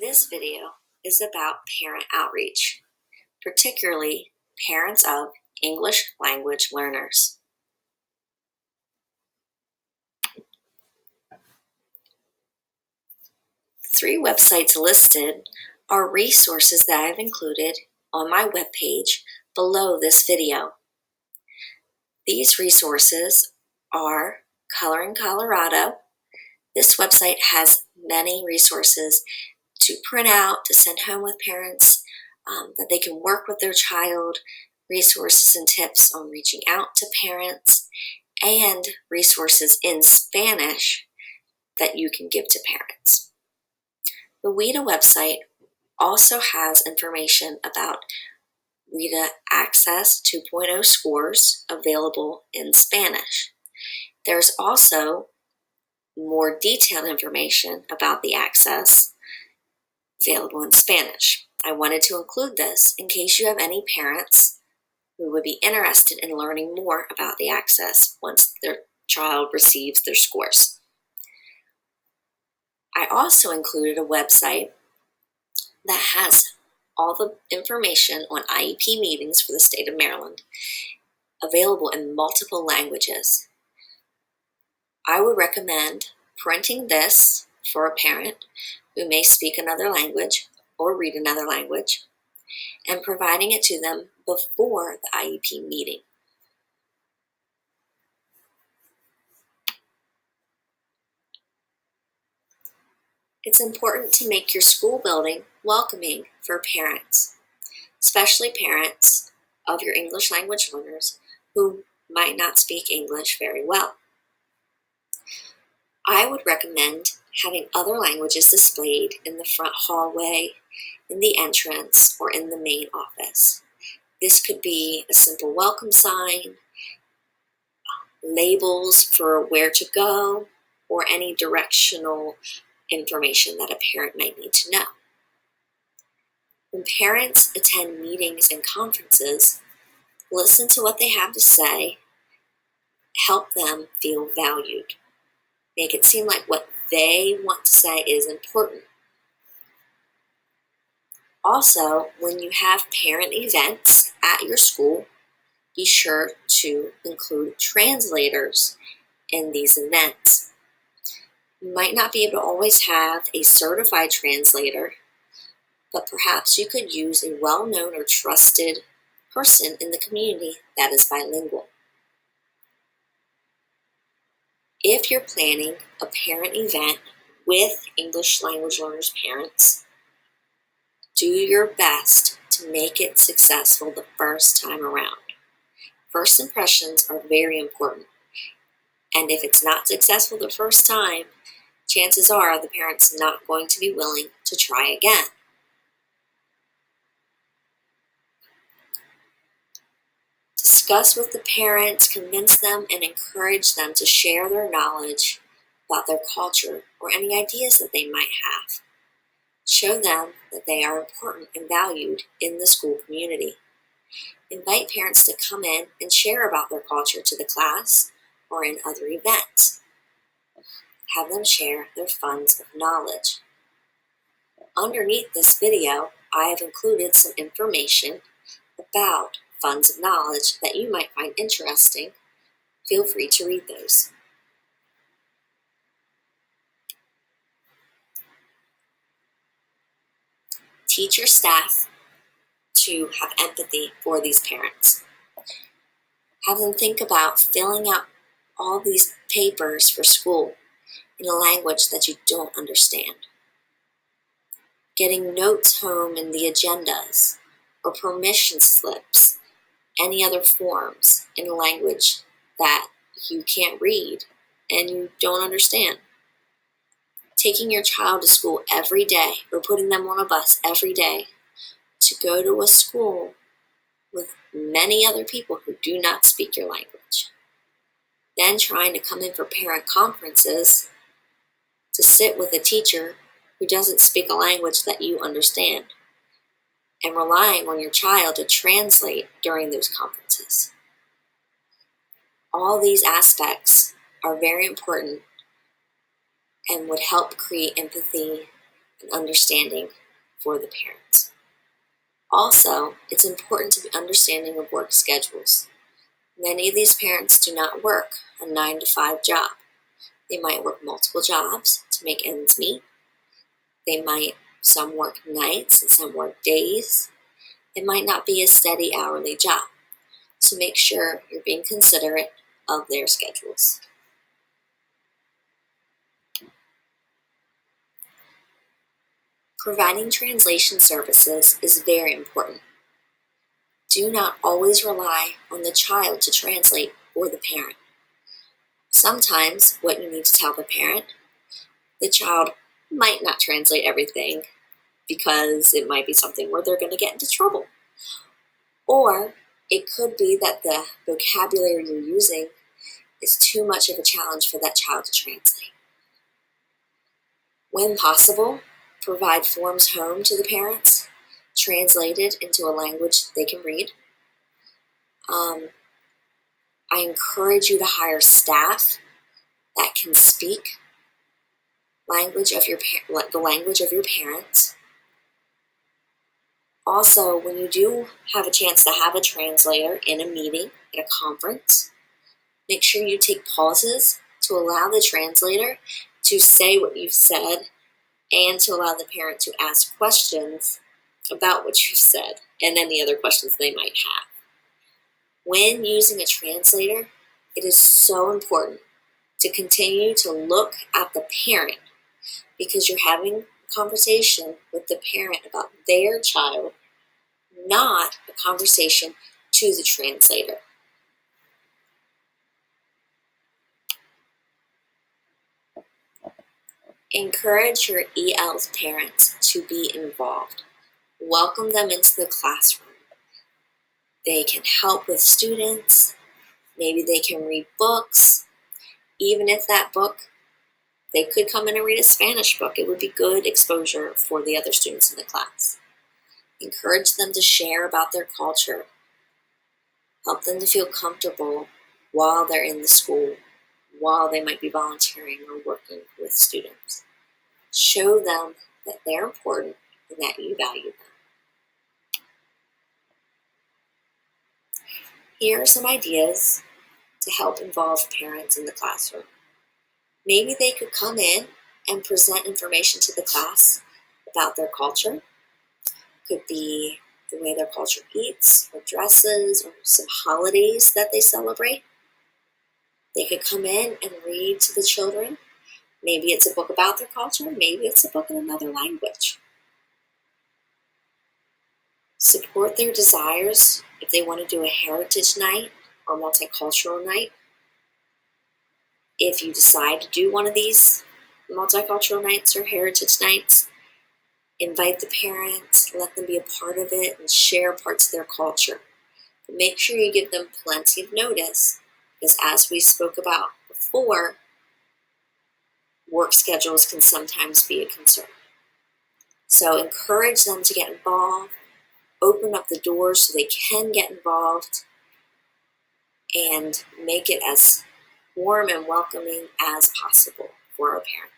This video is about parent outreach, particularly parents of English language learners. Three websites listed are resources that I've included on my webpage below this video. These resources are Coloring Colorado. This website has many resources to print out, to send home with parents, that they can work with their child, resources and tips on reaching out to parents, and resources in Spanish that you can give to parents. The WIDA website also has information about WIDA Access 2.0 scores available in Spanish. There's also more detailed information about the Access available in Spanish. I wanted to include this in case you have any parents who would be interested in learning more about the Access once their child receives their scores. I also included a website that has all the information on IEP meetings for the state of Maryland available in multiple languages. I would recommend printing this for a parent who may speak another language or read another language and providing it to them before the IEP meeting. It's important to make your school building welcoming for parents, especially parents of your English language learners who might not speak English very well. I would recommend having other languages displayed in the front hallway, in the entrance, or in the main office. This could be a simple welcome sign, labels for where to go, or any directional information that a parent might need to know. When parents attend meetings and conferences, listen to what they have to say, help them feel valued. Make it seem like what they want to say is important. Also, when you have parent events at your school, be sure to include translators in these events. You might not be able to always have a certified translator, but perhaps you could use a well-known or trusted person in the community that is bilingual. If you're planning a parent event with English language learners' parents, do your best to make it successful the first time around. First impressions are very important, and if it's not successful the first time, chances are the parent's not going to be willing to try again. Discuss with the parents, convince them, and encourage them to share their knowledge about their culture or any ideas that they might have. Show them that they are important and valued in the school community. Invite parents to come in and share about their culture to the class or in other events. Have them share their funds of knowledge. Underneath this video, I have included some information about funds of knowledge that you might find interesting. Feel free to read those. Teach your staff to have empathy for these parents. Have them think about filling out all these papers for school in a language that you don't understand. Getting notes home in the agendas or permission slips, any other forms in a language that you can't read and you don't understand. Taking your child to school every day or putting them on a bus every day to go to a school with many other people who do not speak your language. Then trying to come in for parent conferences to sit with a teacher who doesn't speak a language that you understand, and relying on your child to translate during those conferences. All these aspects are very important and would help create empathy and understanding for the parents. Also, it's important to be understanding of work schedules. Many of these parents do not work a 9-to-5 job. They might work multiple jobs to make ends meet. Some work nights and some work days. It might not be a steady hourly job. So make sure you're being considerate of their schedules. Providing translation services is very important. Do not always rely on the child to translate for the parent. Sometimes what you need to tell the parent, the child might not translate everything because it might be something where they're going to get into trouble. Or it could be that the vocabulary you're using is too much of a challenge for that child to translate. When possible, provide forms home to the parents, translated into a language they can read. I encourage you to hire staff that can speak the language of your parents. Also, when you do have a chance to have a translator in a meeting, at a conference, make sure you take pauses to allow the translator to say what you've said and to allow the parent to ask questions about what you've said and any other questions they might have. When using a translator, it is so important to continue to look at the parent because you're having a conversation with the parent about their child, not a conversation to the translator. Encourage your EL parents to be involved. Welcome them into the classroom. They can help with students. Maybe they can read books. Even if that book, they could come in and read a Spanish book. It would be good exposure for the other students in the class. Encourage them to share about their culture. Help them to feel comfortable while they're in the school, while they might be volunteering or working with students. Show them that they're important and that you value them. Here are some ideas to help involve parents in the classroom. Maybe they could come in and present information to the class about their culture. Could be the way their culture eats or dresses or some holidays that they celebrate. They could come in and read to the children. Maybe it's a book about their culture. Maybe it's a book in another language. Support their desires if they want to do a heritage night or multicultural night. If you decide to do one of these multicultural nights or heritage nights, invite the parents, let them be a part of it, and share parts of their culture. But make sure you give them plenty of notice, because as we spoke about before, work schedules can sometimes be a concern. So encourage them to get involved, open up the doors so they can get involved, and make it as warm and welcoming as possible for our parents.